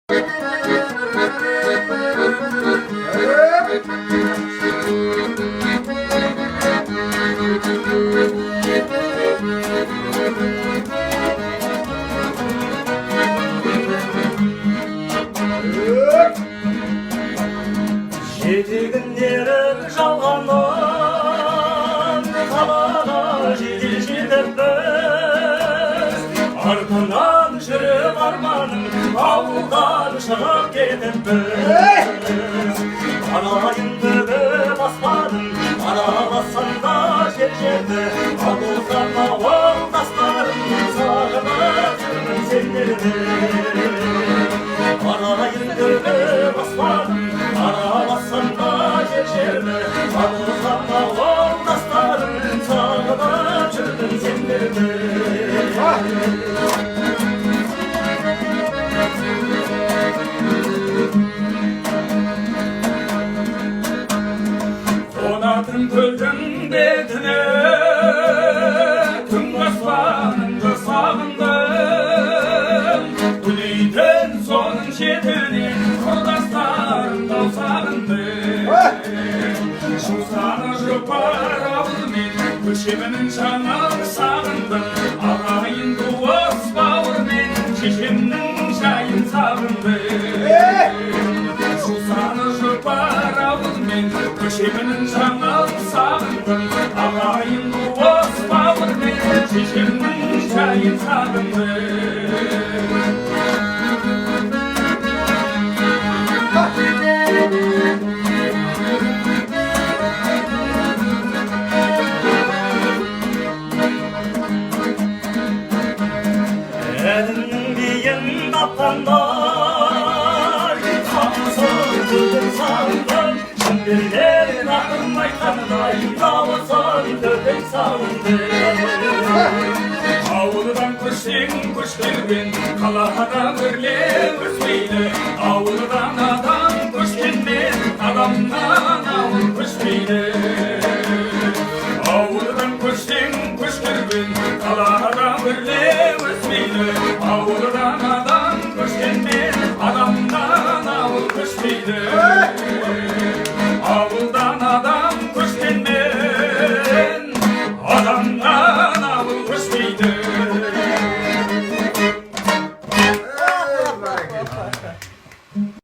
жетегіндерін жалғаннан қалаға жедел жетіппіз, артынан жүріп арманым ауылдан шығып кетіппіз. Арайын бүгіп аспадым, араласанда жер жерді, ауылдан ауылдастарым сағынып жүрмін сендерді. Арайын бүгіп аспадым, араласанда жер жерді, ауылдан ауылдастарым сағынып жүрмін сендерді. Қонатын көлдің бетіне түнгі аспаныңды сағындым, дүниеден соның шетінен құрдастарымды сағындым. Жусаны жұпар ауылмен көшемінің жанын сағындым, ағайын туыс бауырмен шешемнің жайын сағындым. Жусаны жұпар ауылмен көшемінің жанын сағындым, ағайын туыс бауырмен шешемнің жайын сағындым. Әлімнің биін тапқандар қамысын түгін сағындым, шын ақын айтқандай дауысын түгін сағындым. Ауылдан көшсең көшкенмен қаладан өрлеп өспейді, ауылдан адам көшкенмен адамнан ауыл көшпейді. Ауылдан көшсең көшкенмен қаладан өрлеп өспейді, ауылдан адам көшкенмен адамнан ауыл көшпейді.